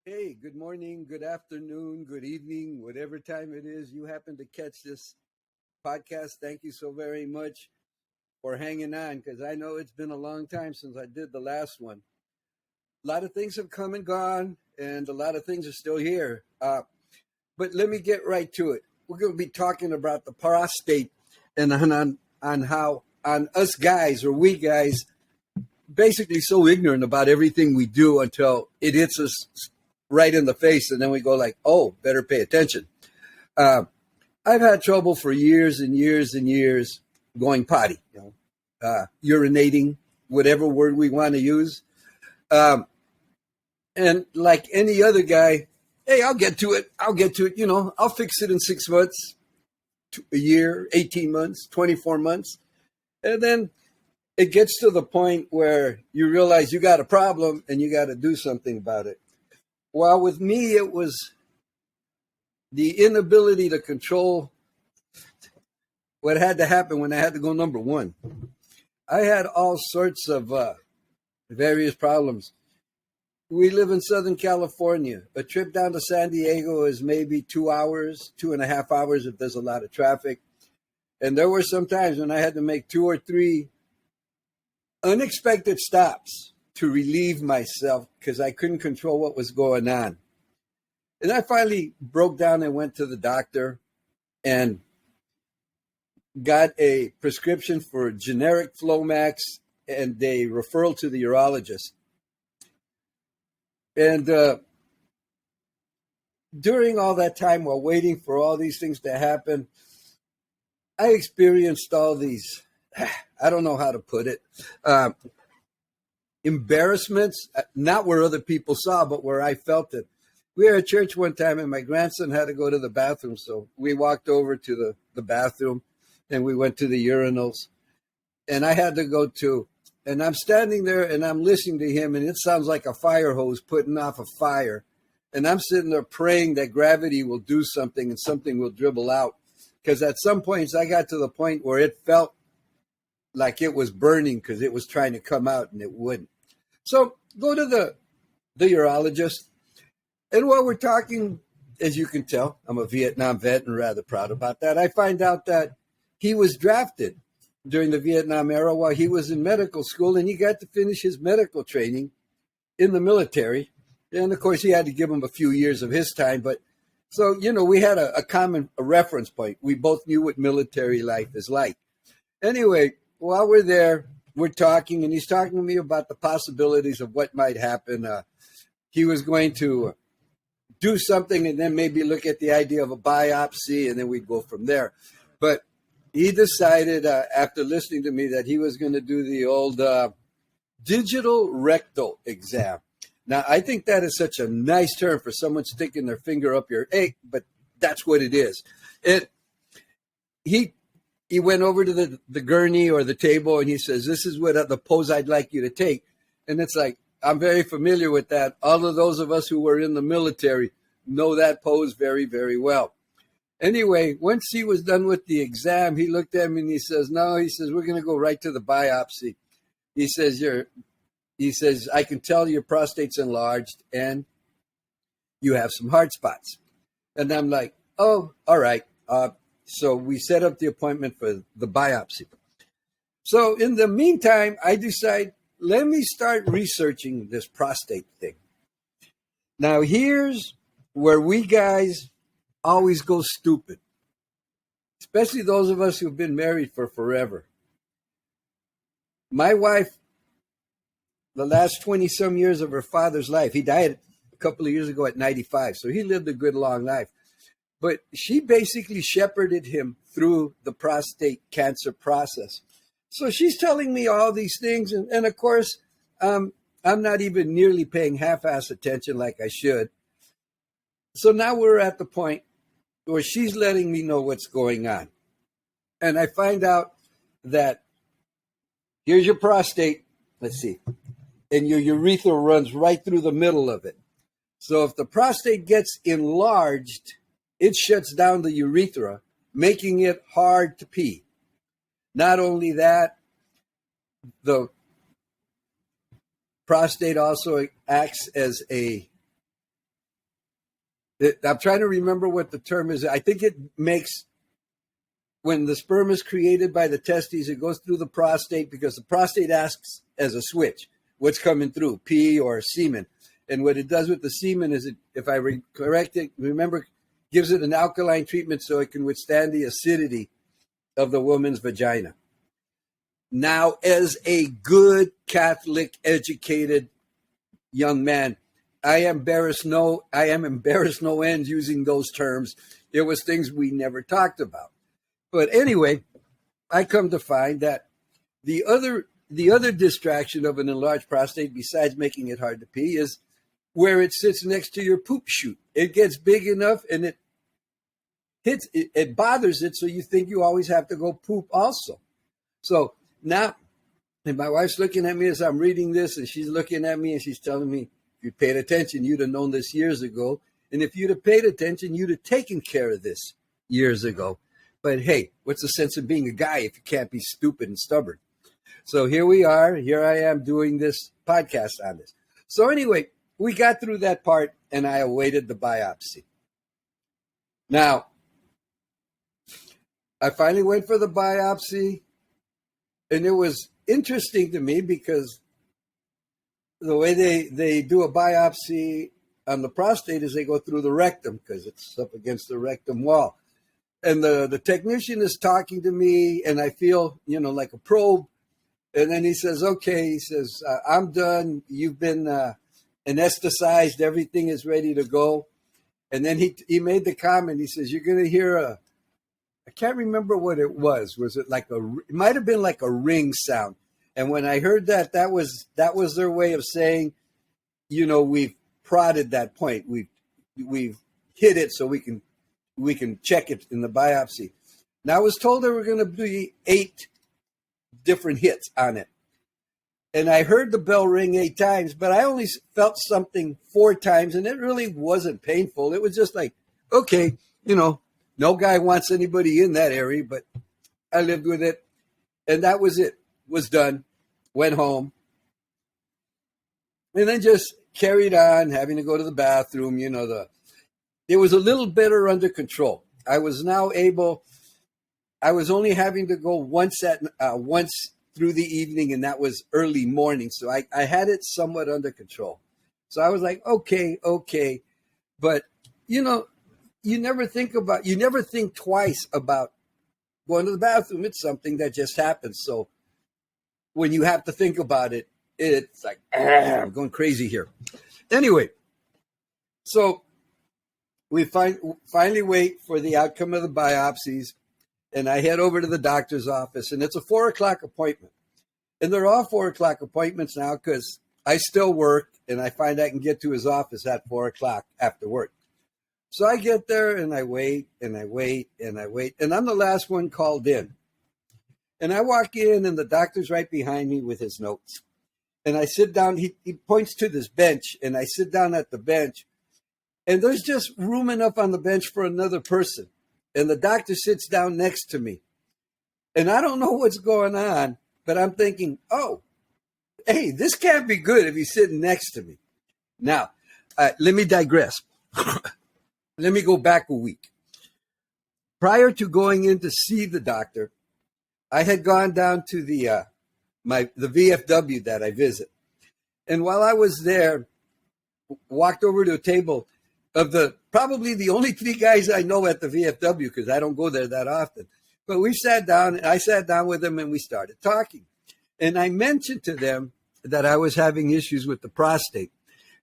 Hey, good morning, good afternoon, good evening, whatever time it is you happen to catch this podcast. Thank you so very much for hanging on because I know it's been a long time since I did the last one. A lot of things have come and gone, and a lot of things are still here. But let me get right to it. We're going to be talking about the prostate and on how on us guys or we guys basically so ignorant about everything we do until it hits us right in the face, and then we go like, "Oh, better pay attention." Uh, I've had trouble for years and years and years going potty, urinating, whatever word we want to use. Um, and like any other guy, hey, I'll get to it. I'll get to it. I'll fix it in 6 months, a year, 18 months, 24 months. And then it gets to the point where you realize you got a problem and you got to do something about it. Well, with me, it was the inability to control what had to happen when I had to go number one. I had all sorts of various problems. We live in Southern California. A trip down to San Diego is maybe 2 hours, 2.5 hours if there's a lot of traffic. And there were some times when I had to make 2 or 3 unexpected stops to relieve myself because I couldn't control what was going on. And I finally broke down and went to the doctor and got a prescription for generic Flomax and a referral to the urologist. And during all that time while waiting for all these things to happen, I experienced all these, I don't know how to put it, embarrassments, not where other people saw, but where I felt it. We were at church one time and my grandson had to go to the bathroom. So we walked over to the bathroom and we went to the urinals. And I had to go too. And I'm standing there and I'm listening to him and it sounds like a fire hose putting off a fire. And I'm sitting there praying that gravity will do something and something will dribble out. Because at some points I got to the point where it felt like it was burning because it was trying to come out and it wouldn't. So go to the urologist. And while we're talking, as you can tell, I'm a Vietnam vet and rather proud about that. I find out that he was drafted during the Vietnam era while he was in medical school, and he got to finish his medical training in the military. And of course, he had to give him a few years of his time. But so, we had a common reference point. We both knew what military life is like. Anyway, while we're there, we're talking, and he's talking to me about the possibilities of what might happen. He was going to do something and then maybe look at the idea of a biopsy, and then we'd go from there. But he decided after listening to me that he was going to do the old digital rectal exam. Now, I think that is such a nice term for someone sticking their finger up your, but that's what it is. He went over to the gurney or the table and he says, "This is what the pose I'd like you to take." And it's like, I'm very familiar with that. All of those of us who were in the military know that pose very, very well. Anyway, once he was done with the exam, he looked at me and he says, "No," he says, "we're going to go right to the biopsy." He says, "I can tell your prostate's enlarged and you have some hard spots." And I'm like, "Oh, all right." So we set up the appointment for the biopsy. So in the meantime, I decide, let me start researching this prostate thing. Now, here's where we guys always go stupid, especially those of us who've been married for forever. My wife, the last 20 some years of her father's life, he died a couple of years ago at 95. So he lived a good long life. But she basically shepherded him through the prostate cancer process. So she's telling me all these things. And of course, I'm not even nearly paying half-ass attention like I should. So now we're at the point where she's letting me know what's going on. And I find out that here's your prostate. Let's see. And your urethra runs right through the middle of it. So if the prostate gets enlarged, it shuts down the urethra, making it hard to pee. Not only that, the prostate also acts as a I'm trying to remember what the term is. I think it makes, when the sperm is created by the testes, it goes through the prostate because the prostate acts as a switch. What's coming through, pee or semen? And what it does with the semen is, it, if I remember, gives it an alkaline treatment so it can withstand the acidity of the woman's vagina. Now, as a good Catholic educated young man, I am embarrassed no end using those terms. It was things we never talked about. But anyway, I come to find that the other distraction of an enlarged prostate, besides making it hard to pee, is where it sits next to your poop chute. It gets big enough and it bothers it, so you think you always have to go poop also. So now, and my wife's looking at me as I'm reading this, and she's looking at me and she's telling me, if you paid attention, you'd have known this years ago. And if you'd have paid attention, you'd have taken care of this years ago. But hey, what's the sense of being a guy if you can't be stupid and stubborn? So here we are. Here I am doing this podcast on this. So anyway, we got through that part, and I awaited the biopsy. Now, I finally went for the biopsy, and it was interesting to me because the way they do a biopsy on the prostate is they go through the rectum because it's up against the rectum wall. And the technician is talking to me, and I feel, like a probe. And then he says, okay, he says, I'm done. You've been anesthetized. Everything is ready to go. And then he made the comment. He says, you're going to hear I can't remember what it was. Was it like it might have been like a ring sound. And when I heard that, that was their way of saying, we've prodded that point. We've hit it so we can check it in the biopsy. Now I was told there were going to be 8 different hits on it. And I heard the bell ring 8 times, but I only felt something 4 times, and it really wasn't painful. It was just like, okay, no guy wants anybody in that area, but I lived with it. And that was it. Was done. Went home. And then just carried on, having to go to the bathroom. It was a little better under control. I was only having to go once through the evening, and that was early morning. So I had it somewhat under control. So I was like, okay. But, you never think twice about going to the bathroom. It's something that just happens. So when you have to think about it, it's like, I'm going crazy here. Anyway, so we finally wait for the outcome of the biopsies, and I head over to the doctor's office, and it's a 4:00 appointment. And they're all 4:00 appointments now because I still work, and I find I can get to his office at 4:00 after work. So I get there, and I wait, and I wait, and I wait, and I'm the last one called in. And I walk in, and the doctor's right behind me with his notes. And I sit down. He points to this bench, and I sit down at the bench. And there's just room enough on the bench for another person. And the doctor sits down next to me. And I don't know what's going on, but I'm thinking, oh, hey, this can't be good if he's sitting next to me. Now, let me digress. Let me go back a week. Prior to going in to see the doctor, I had gone down to the VFW that I visit. And while I was there, walked over to a table of probably the only 3 guys I know at the VFW, because I don't go there that often. But we sat down, and I sat down with them, and we started talking. And I mentioned to them that I was having issues with the prostate.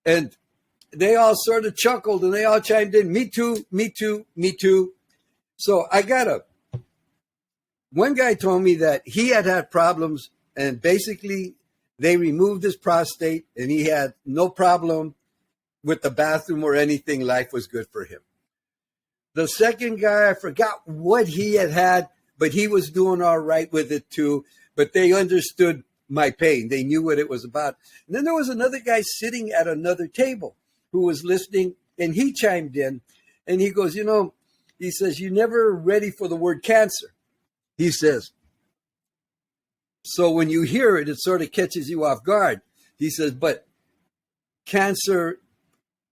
And they all sort of chuckled, and they all chimed in, me too, me too, me too. So one guy told me that he had problems, and basically they removed his prostate, and he had no problem with the bathroom or anything. Life was good for him. The second guy, I forgot what he had, but he was doing all right with it too. But they understood my pain. They knew what it was about. And then there was another guy sitting at another table who was listening, and he chimed in, and he goes, he says, you're never ready for the word cancer. He says, so when you hear it, it sort of catches you off guard. He says, but cancer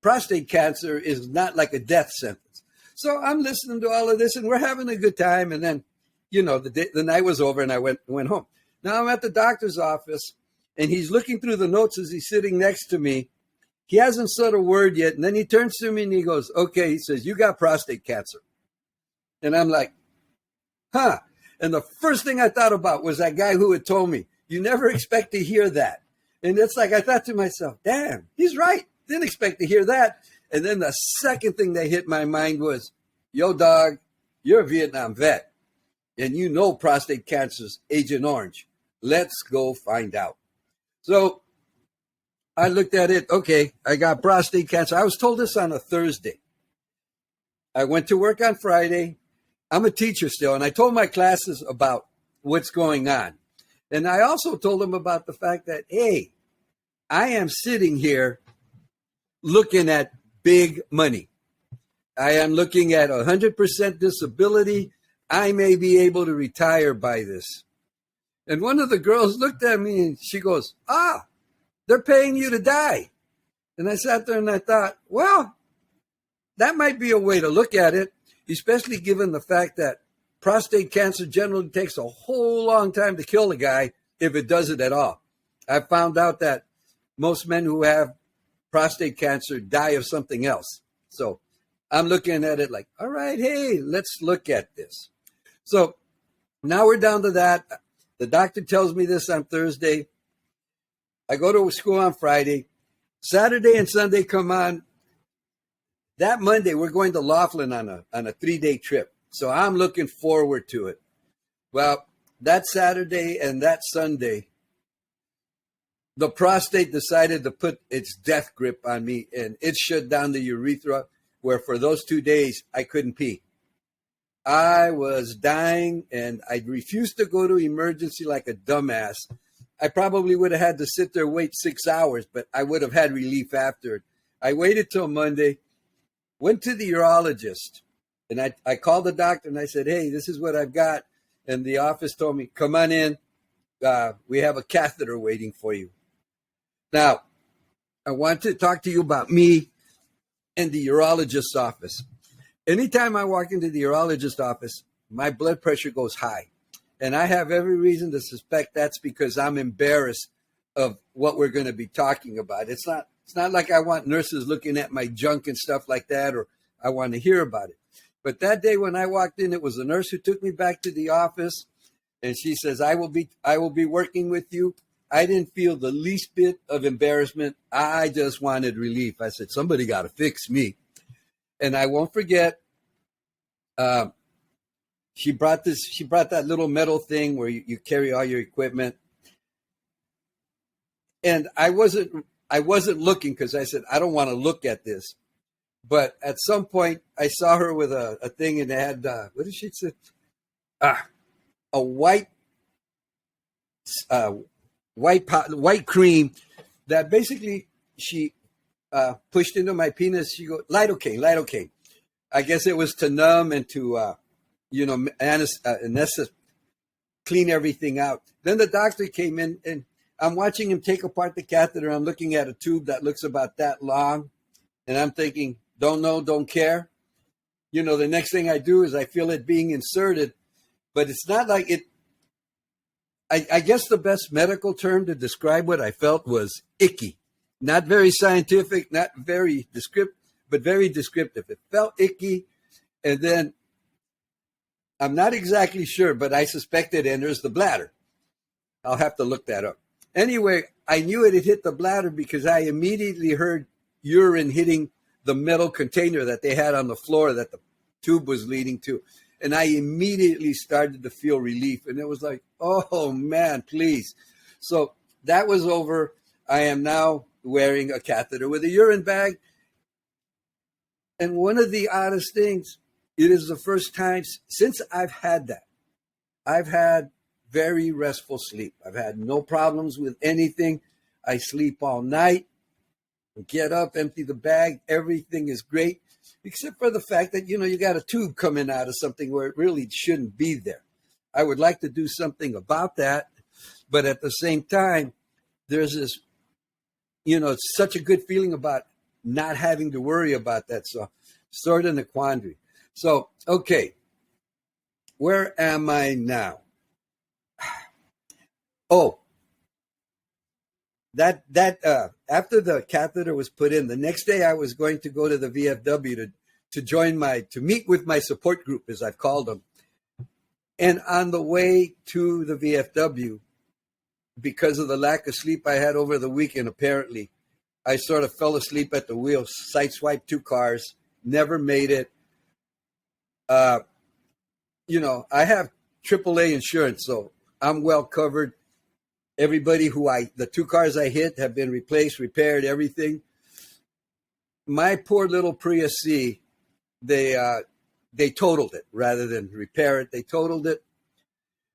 prostate cancer is not like a death sentence. So I'm listening to all of this, and we're having a good time. And then, the night was over, and I went home. Now I'm at the doctor's office, and he's looking through the notes as he's sitting next to me. He hasn't said a word yet, and then he turns to me and he goes, "Okay," he says, "you got prostate cancer." And I'm like, huh. And the first thing I thought about was that guy who had told me, you never expect to hear that. And it's like, I thought to myself, damn, he's right. Didn't expect to hear that. And then the second thing that hit my mind was, yo, dog, you're a Vietnam vet. And you know prostate cancer's Agent Orange. Let's go find out. So I looked at it. Okay, I got prostate cancer. I was told this on a Thursday. I went to work on Friday. I'm a teacher still, and I told my classes about what's going on. And I also told them about the fact that, hey, I am sitting here looking at big money. I am looking at 100% disability. I may be able to retire by this. And one of the girls looked at me and she goes, they're paying you to die. And I sat there and I thought, well, that might be a way to look at it, especially given the fact that prostate cancer generally takes a whole long time to kill a guy, if it does it at all. I found out that most men who have prostate cancer die of something else. So I'm looking at it like, all right, hey, let's look at this. So now we're down to that. The doctor tells me this on Thursday. I go to school on Friday. Saturday and Sunday come on. That Monday, we're going to Laughlin on a 3-day trip. So I'm looking forward to it. Well, that Saturday and that Sunday, the prostate decided to put its death grip on me, and it shut down the urethra, where for those 2 days, I couldn't pee. I was dying, and I refused to go to emergency like a dumbass. I probably would have had to sit there, wait 6 hours, but I would have had relief after it. I waited till Monday, went to the urologist, and I called the doctor, and I said, hey, this is what I've got. And the office told me, come on in. We have a catheter waiting for you. Now, I want to talk to you about me and the urologist's office. Anytime I walk into the urologist's office, my blood pressure goes high. And I have every reason to suspect that's because I'm embarrassed of what we're going to be talking about. It's not like I want nurses looking at my junk and stuff like that, or I want to hear about it. But that day when I walked in, it was the nurse who took me back to the office, and she says, I will be working with you. I didn't feel the least bit of embarrassment. I just wanted relief. I said, somebody got to fix me. And I won't forget, she brought that little metal thing where you carry all your equipment. And I wasn't looking because I said, I don't want to look at this. But at some point, I saw her with a thing, and it had, what did she say? A white cream that basically she pushed into my penis. She goes, lidocaine. I guess it was to numb and to, clean everything out. Then the doctor came in, and I'm watching him take apart the catheter. I'm looking at a tube that looks about that long, and I'm thinking, don't know, don't care. The next thing I do is I feel it being inserted, but it's not like it. I guess the best medical term to describe what I felt was icky. Not very scientific, not very descriptive, but very descriptive. It felt icky, and then I'm not exactly sure, but I suspect it enters the bladder. I'll have to look that up. Anyway, I knew it had hit the bladder because I immediately heard urine hitting the metal container that they had on the floor that the tube was leading to. And I immediately started to feel relief. And it was like, oh, man, please. So that was over. I am now wearing a catheter with a urine bag. And one of the oddest things, it is the first time since I've had that. I've had very restful sleep. I've had no problems with anything. I sleep all night. Get up, empty the bag. Everything is great, except for the fact that, you got a tube coming out of something where it really shouldn't be there. I would like to do something about that. But at the same time, there's this, it's such a good feeling about not having to worry about that. So sort of in a quandary. So, okay, where am I now? Oh, after the catheter was put in, the next day I was going to go to the VFW to meet with my support group, as I've called them. And on the way to the VFW, because of the lack of sleep I had over the weekend, apparently, I sort of fell asleep at the wheel, sideswiped 2 cars, never made it. I have AAA insurance, so I'm well covered. Everybody the 2 cars I hit have been replaced, repaired, everything. My poor little Prius C, they totaled it rather than repair it. They totaled it.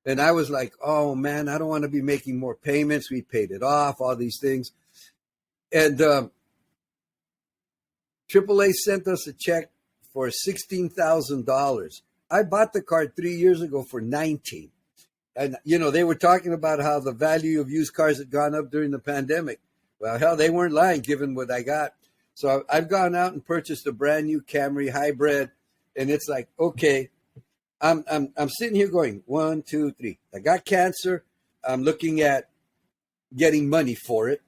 And I was like, oh man, I don't want to be making more payments. We paid it off, all these things. And AAA sent us a check for $16,000. I bought the car 3 years ago for $19,000. And, they were talking about how the value of used cars had gone up during the pandemic. Well, hell, they weren't lying given what I got. So I've gone out and purchased a brand new Camry hybrid. And it's like, okay, I'm sitting here going, 1, 2, 3. I got cancer. I'm looking at getting money for it.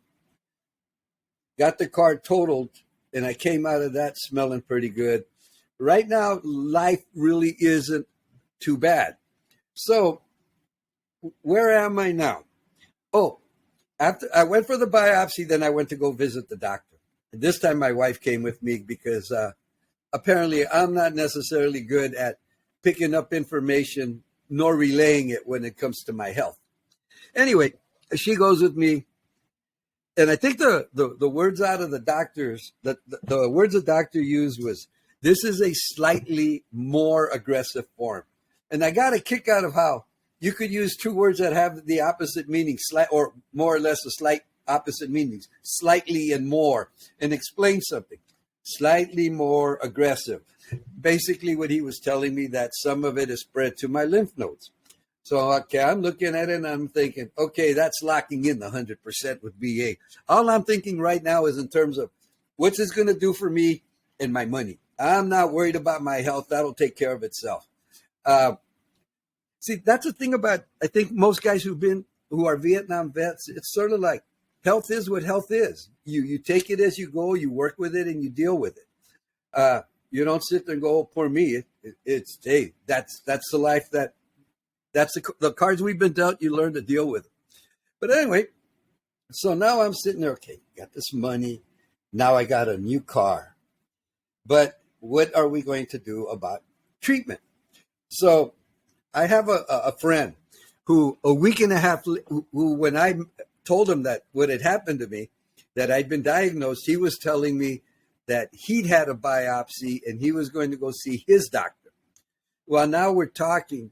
Got the car totaled, and I came out of that smelling pretty good. Right now, life really isn't too bad. So where am I now? Oh, after I went for the biopsy, then I went to go visit the doctor. And this time my wife came with me because apparently I'm not necessarily good at picking up information nor relaying it when it comes to my health. Anyway, she goes with me. And I think the words out of the doctors, the words the doctor used was, this is a slightly more aggressive form. And I got a kick out of how you could use 2 words that have the opposite meaning, or more or less a slight opposite meanings, slightly and more, and explain something. Slightly more aggressive. Basically what he was telling me that some of it is spread to my lymph nodes. So, okay, I'm looking at it and I'm thinking, okay, that's locking in the 100% with BA. All I'm thinking right now is in terms of what's this going to do for me and my money. I'm not worried about my health. That'll take care of itself. See, that's the thing about, I think most guys who are Vietnam vets, it's sort of like health is what health is. You take it as you go, you work with it and you deal with it. You don't sit there and go, oh, poor me. Hey, that's the life that's the cards we've been dealt. You learn to deal with it. But anyway, so now I'm sitting there. Okay, got this money. Now I got a new car. But what are we going to do about treatment? So I have a friend who a week and a half, who when I told him that what had happened to me, that I'd been diagnosed, he was telling me that he'd had a biopsy and he was going to go see his doctor. Well, now we're talking.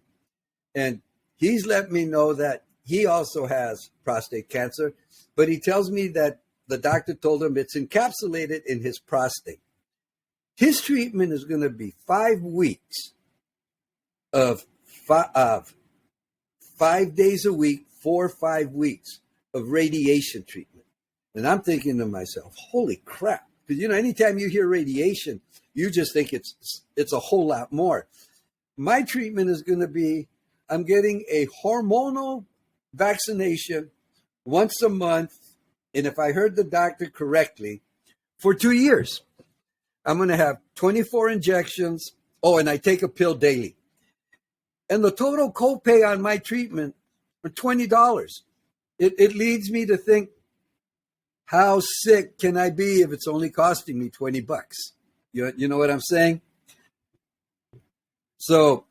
And he's let me know that he also has prostate cancer, but he tells me that the doctor told him it's encapsulated in his prostate. His treatment is going to be 5 weeks of 5 days a week, 4 or 5 weeks of radiation treatment. And I'm thinking to myself, holy crap. Because, anytime you hear radiation, you just think it's a whole lot more. My treatment is going to be, I'm getting a hormonal vaccination once a month. And if I heard the doctor correctly, for 2 years, I'm going to have 24 injections. Oh, and I take a pill daily. And the total copay on my treatment for $20. It leads me to think, how sick can I be if it's only costing me $20? You know what I'm saying? So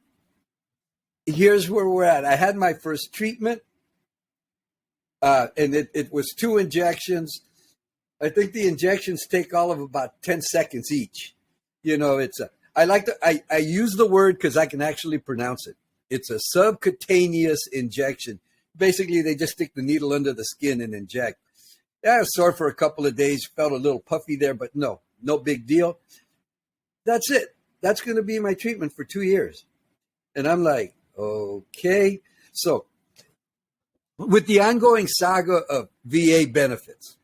here's where we're at. I had my first treatment, and it was 2 injections. I think the injections take all of about 10 seconds each. I use the word because I can actually pronounce it. It's a subcutaneous injection. Basically, they just stick the needle under the skin and inject. I was sore for a couple of days, felt a little puffy there, but no big deal. That's it. That's going to be my treatment for 2 years. And I'm like, okay. So with the ongoing saga of VA benefits,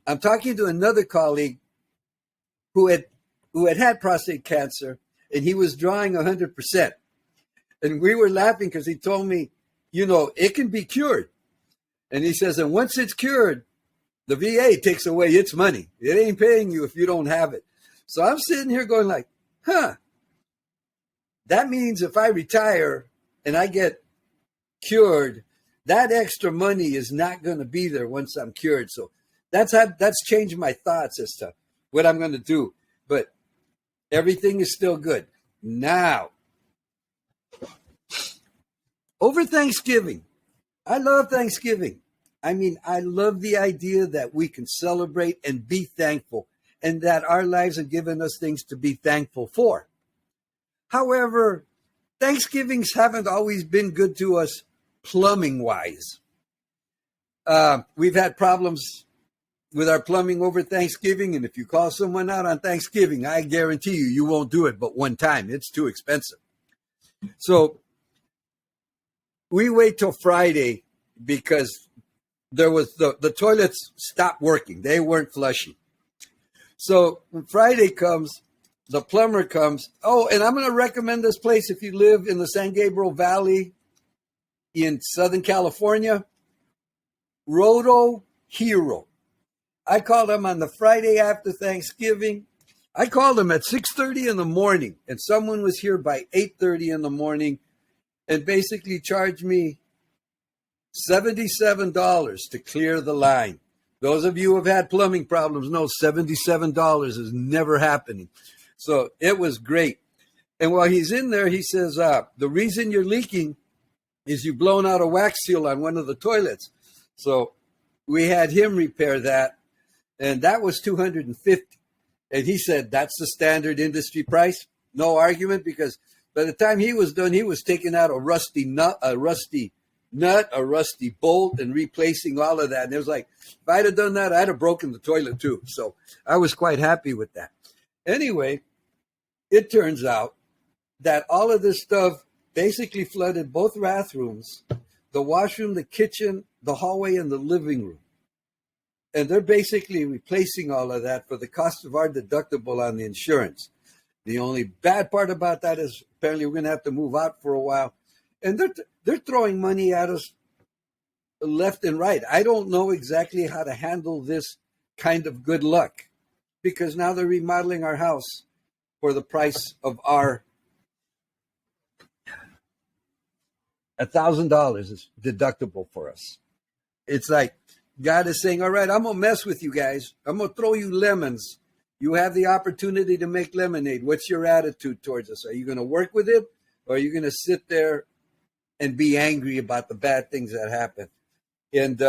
I'm talking to another colleague who had prostate cancer, and he was drawing 100%. And we were laughing because he told me, it can be cured. And he says, and once it's cured, the VA takes away its money. It ain't paying you if you don't have it. So I'm sitting here going like, that means if I retire and I get cured, that extra money is not going to be there once I'm cured. So that's changed my thoughts as to what I'm going to do. But everything is still good. Now, over Thanksgiving, I love Thanksgiving. I mean, I love the idea that we can celebrate and be thankful, and that our lives have given us things to be thankful for. However, Thanksgivings haven't always been good to us plumbing-wise. We've had problems with our plumbing over Thanksgiving, and if you call someone out on Thanksgiving, I guarantee you won't do it but one time. It's too expensive. So we wait till Friday because there was the toilets stopped working. They weren't flushing. So when Friday comes, the plumber comes. Oh, and I'm going to recommend this place if you live in the San Gabriel Valley in Southern California. Roto Hero. I called him on the Friday after Thanksgiving. I called him at 6:30 in the morning, and someone was here by 8:30 in the morning and basically charged me $77 to clear the line. Those of you who have had plumbing problems know $77 is never happening. So it was great. And while he's in there, he says, the reason you're leaking is you've blown out a wax seal on one of the toilets. So we had him repair that, and that was $250. And he said, that's the standard industry price. No argument, because by the time he was done, he was taking out a rusty nut, a rusty bolt, and replacing all of that. And it was like, if I'd have done that, I'd have broken the toilet too. So I was quite happy with that. Anyway, it turns out that all of this stuff basically flooded both bathrooms, the washroom, the kitchen, the hallway, and the living room. And they're basically replacing all of that for the cost of our deductible on the insurance. The only bad part about that is apparently we're going to have to move out for a while. And they're throwing money at us left and right. I don't know exactly how to handle this kind of good luck, because now they're remodeling our house for the price of our $1,000 is deductible for us. It's like God is saying, all right, I'm going to mess with you guys. I'm going to throw you lemons. You have the opportunity to make lemonade. What's your attitude towards us? Are you going to work with it, or are you going to sit there and be angry about the bad things that happen? And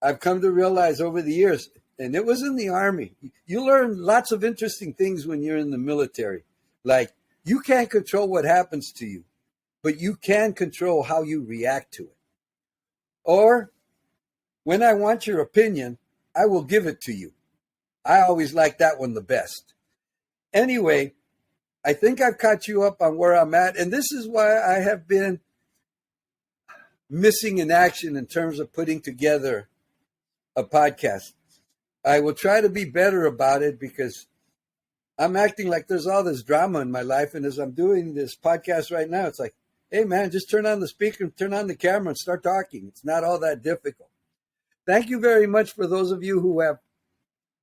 I've come to realize over the years, and it was in the Army, you learn lots of interesting things when you're in the military. Like, you can't control what happens to you, but you can control how you react to it. Or, when I want your opinion, I will give it to you. I always like that one the best. Anyway, I think I've caught you up on where I'm at, and this is why I have been missing in action in terms of putting together a podcast. I will try to be better about it, because I'm acting like there's all this drama in my life, and as I'm doing this podcast right now, it's like, hey man, just turn on the speaker, turn on the camera, and start talking. It's not all that difficult. Thank you very much for those of you who have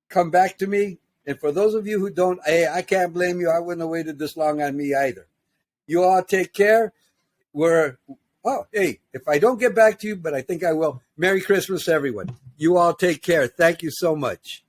come back to me. And for those of you who don't, hey, I can't blame you. I wouldn't have waited this long on me either. You all take care. If I don't get back to you, but I think I will, Merry Christmas, everyone. You all take care. Thank you so much.